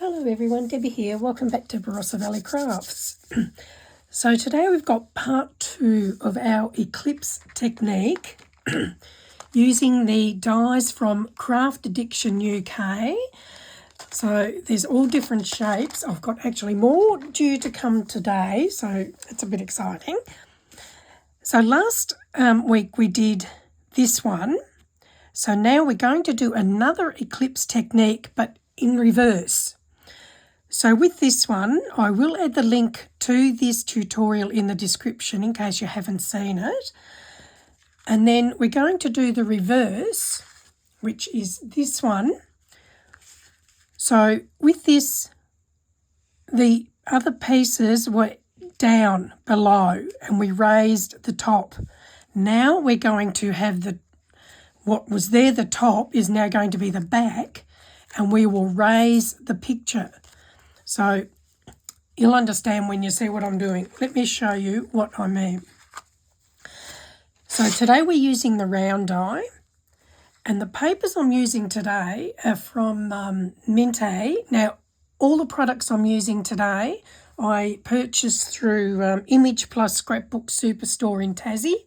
Hello everyone, Debbie here. Welcome back to Barossa Valley Crafts. So today we've got part 2 of our Eclipse technique using the dies from CraftAddictionUK. So there's all different shapes. I've got actually more due to come today, so it's a bit exciting. So last week we did this one. So now we're going to do another Eclipse technique, but in reverse. So with this one, I will add the link to this tutorial in the description in case you haven't seen it. And then we're going to do the reverse, which is this one. So with this, the other pieces were down below and we raised the top. Now we're going to have what was there, the top, is now going to be the back, and we will raise the picture. So you'll understand when you see what I'm doing. Let me show you what I mean. So today we're using the round die, and the papers I'm using today are from Minte. Now, all the products I'm using today I purchased through Image Plus Scrapbook Superstore in Tassie.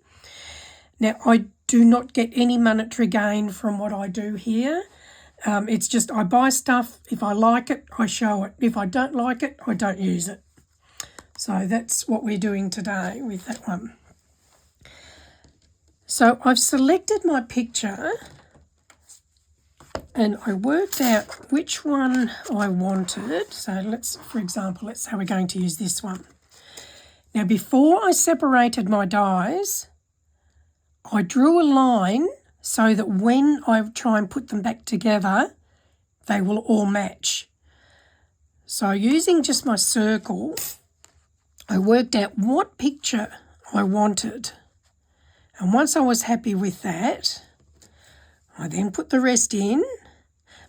Now, I do not get any monetary gain from what I do here. It's just I buy stuff. If I like it, I show it. If I don't like it, I don't use it. So that's what we're doing today with that one. So I've selected my picture and I worked out which one I wanted. So for example, let's say we're going to use this one. Now, before I separated my dies, I drew a line so that when I try and put them back together, they will all match. So using just my circle, I worked out what picture I wanted. And once I was happy with that, I then put the rest in,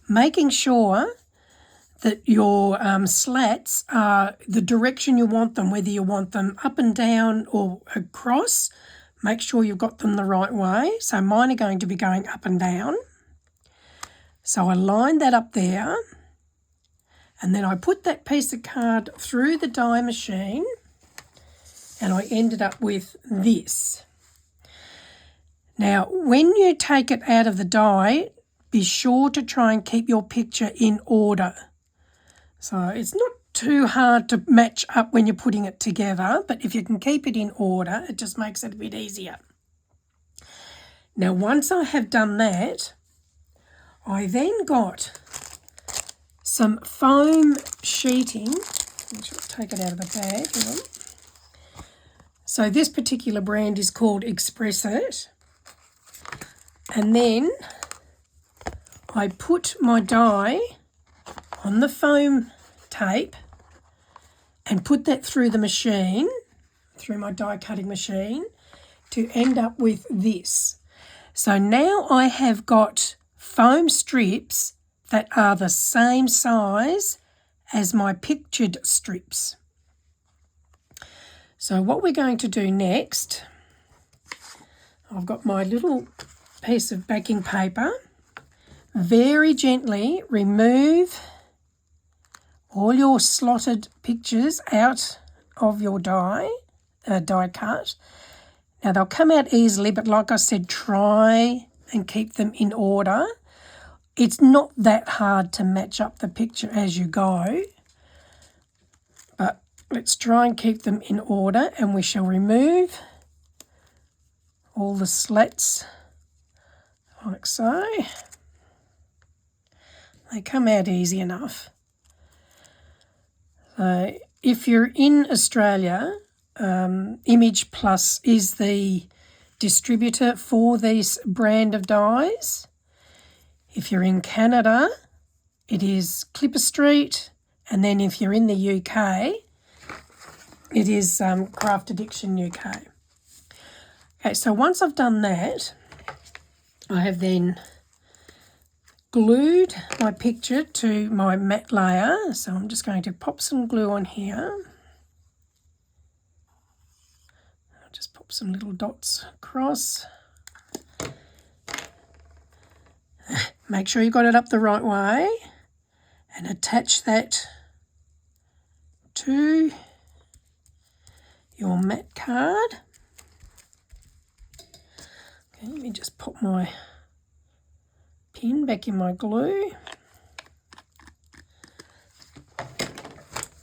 making sure that your slats are the direction you want them, whether you want them up and down or across. Make sure you've got them the right way. So mine are going to be going up and down. So I lined that up there. And then I put that piece of card through the die machine. And I ended up with this. Now, when you take it out of the die, be sure to try and keep your picture in order. So it's not too hard to match up when you're putting it together, but if you can keep it in order, it just makes it a bit easier. Now, once I have done that, I then got some foam sheeting. Let's take it out of the bag. Hang on. So this particular brand is called Express It. And then I put my die on the foam tape and put that through the machine, through my die cutting machine, to end up with this. So now I have got foam strips that are the same size as my pictured strips. So what we're going to do next, I've got my little piece of backing paper. Very gently remove all your slotted pictures out of your die cut. Now, they'll come out easily, but like I said, try and keep them in order. It's not that hard to match up the picture as you go, but let's try and keep them in order, and we shall remove all the slats like so. They come out easy enough. So if you're in Australia, Image Plus is the distributor for this brand of dies. If you're in Canada, it is Clipper Street. And then if you're in the UK, it is CraftAddictionUK. Okay, so once I've done that, I have then glued my picture to my matte layer. So I'm just going to pop some glue on here. I'll just pop some little dots across. Make sure you got it up the right way. and attach that to your mat card. Okay, let me just put my pin back in my glue.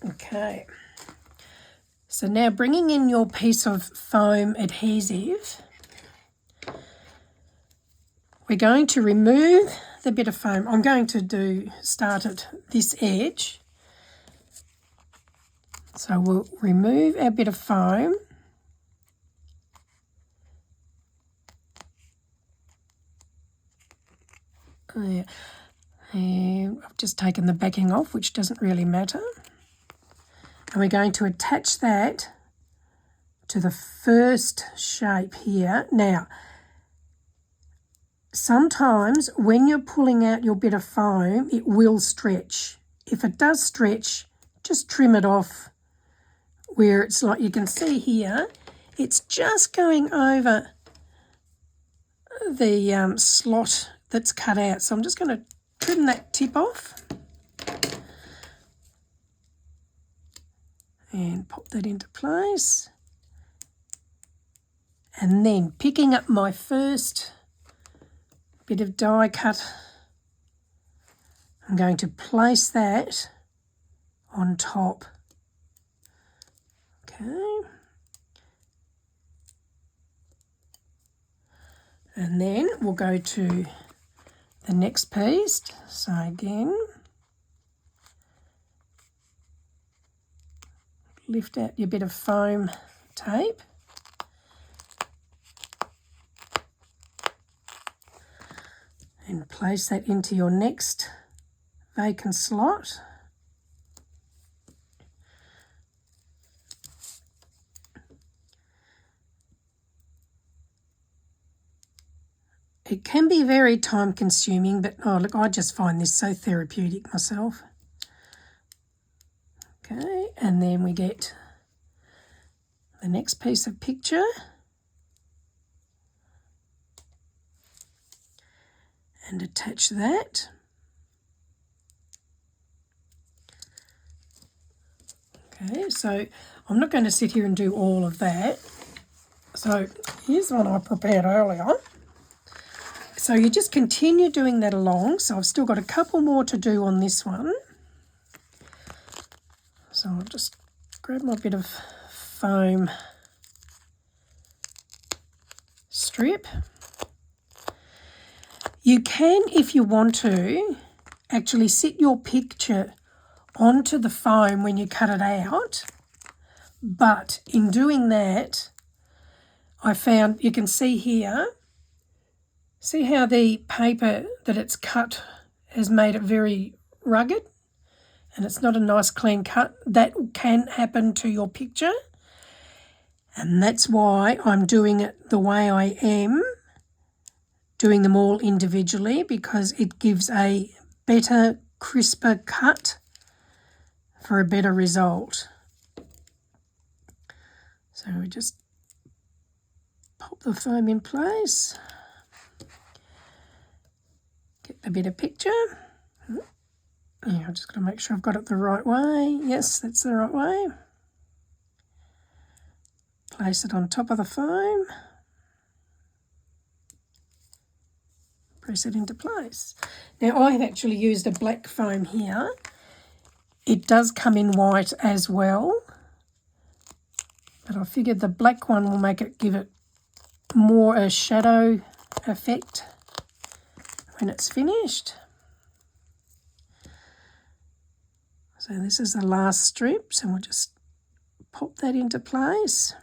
Okay, so now bringing in your piece of foam adhesive, we're going to remove the bit of foam. I'm going to start at this edge. So we'll remove our bit of foam. Yeah. And I've just taken the backing off, which doesn't really matter. And we're going to attach that to the first shape here. Now, sometimes when you're pulling out your bit of foam, it will stretch. If it does stretch, just trim it off where it's like you can see here, it's just going over the slot that's cut out. So I'm just going to trim that tip off and pop that into place. And then picking up my first bit of die cut, I'm going to place that on top. Okay. And then we'll go to the next piece. So again, lift out your bit of foam tape. And place that into your next vacant slot. It can be very time consuming, but oh look, I just find this so therapeutic myself. Okay, and then we get the next piece of picture. And attach that. Okay, so I'm not going to sit here and do all of that. So here's one I prepared earlier. So you just continue doing that along. So I've still got a couple more to do on this one. So I'll just grab my bit of foam strip. You can, if you want to, actually sit your picture onto the foam when you cut it out. But in doing that, I found, you can see here, see how the paper that it's cut has made it very rugged and it's not a nice clean cut? That can happen to your picture. And that's why I'm doing it the way I am, doing them all individually, because it gives a better, crisper cut for a better result. So we just pop the foam in place, get the bit of picture. Yeah, I've just got to make sure I've got it the right way. Yes, that's the right way. Place it on top of the foam. Press it into place. Now I have actually used a black foam here. It does come in white as well, but I figured the black one will make it, give it more a shadow effect when it's finished. So this is the last strip, so we'll just pop that into place.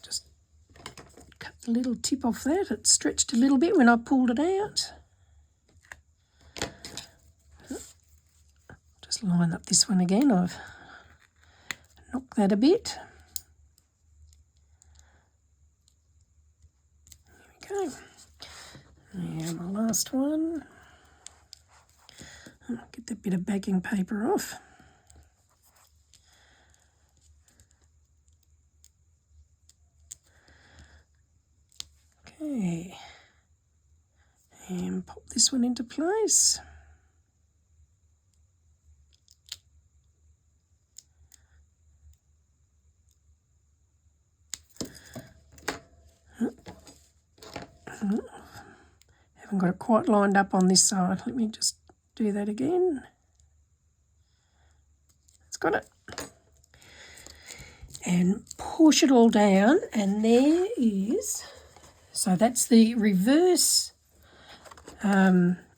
Just cut the little tip off that. It stretched a little bit when I pulled it out. Just line up this one again. I've knocked that a bit. There we go. And my last one. Get that bit of backing paper off. Okay. And pop this one into place. Haven't got it quite lined up on this side. Let me just do that again. It's got it. And push it all down, and there is, so that's the reverse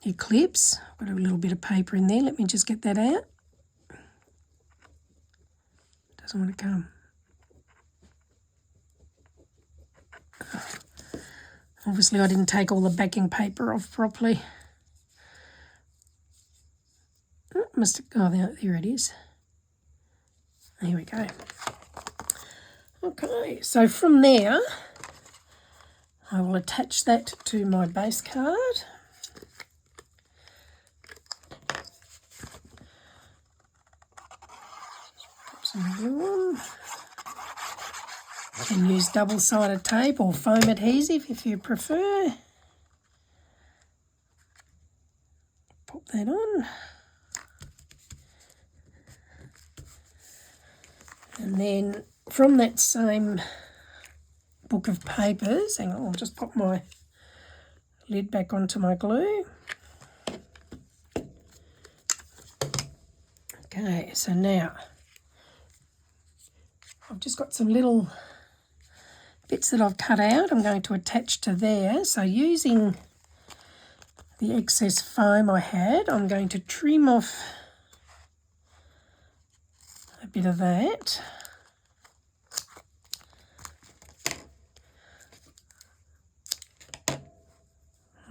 Eclipse. Got a little bit of paper in there. Let me just get that out. Doesn't want to come. Obviously I didn't take all the backing paper off properly. Oh, there it is. There we go. Okay, so from there, I will attach that to my base card. Pop some glue on. You can use double-sided tape or foam adhesive if you prefer. Pop that on. And then from that same book of papers, hang on, I'll just pop my lid back onto my glue. Okay, so now I've just got some little bits that I've cut out. I'm going to attach to there. So using the excess foam I had, I'm going to trim off a bit of that.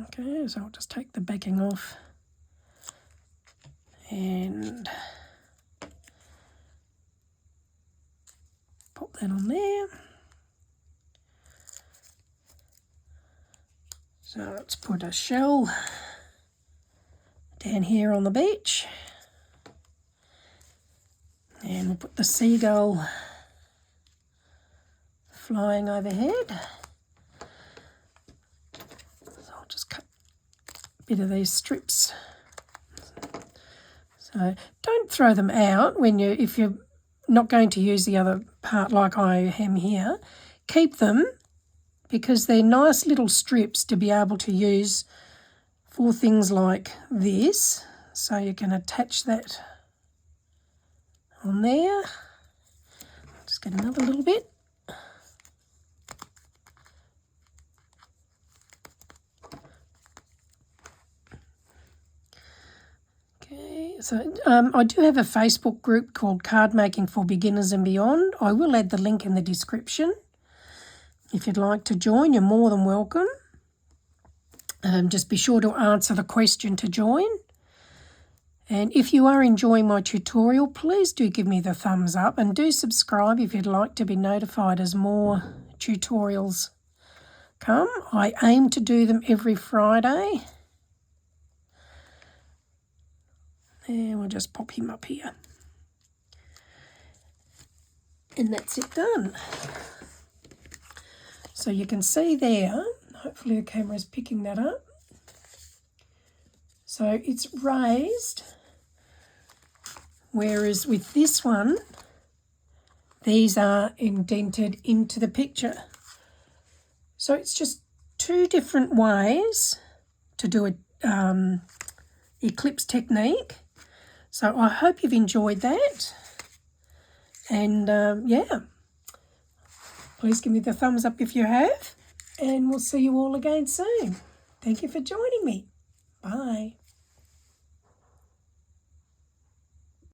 Okay, so I'll just take the backing off and pop that on there. So let's put a shell down here on the beach. And we'll put the seagull flying overhead. So I'll just cut a bit of these strips. So don't throw them out if you're not going to use the other part like I am here. Keep them because they're nice little strips to be able to use for things like this. So you can attach that on there. Just get another little bit. Okay, so I do have a Facebook group called Cardmaking for Beginners and Beyond. I will add the link in the description. If you'd like to join, you're more than welcome. Just be sure to answer the question to join. And if you are enjoying my tutorial, please do give me the thumbs up and do subscribe if you'd like to be notified as more tutorials come. I aim to do them every Friday. And we'll just pop him up here. And that's it done. So you can see there, hopefully the camera is picking that up. So it's raised, whereas with this one, these are indented into the picture. So it's just two different ways to do a Eclipse technique. So I hope you've enjoyed that. And yeah, please give me the thumbs up if you have. And we'll see you all again soon. Thank you for joining me. Bye.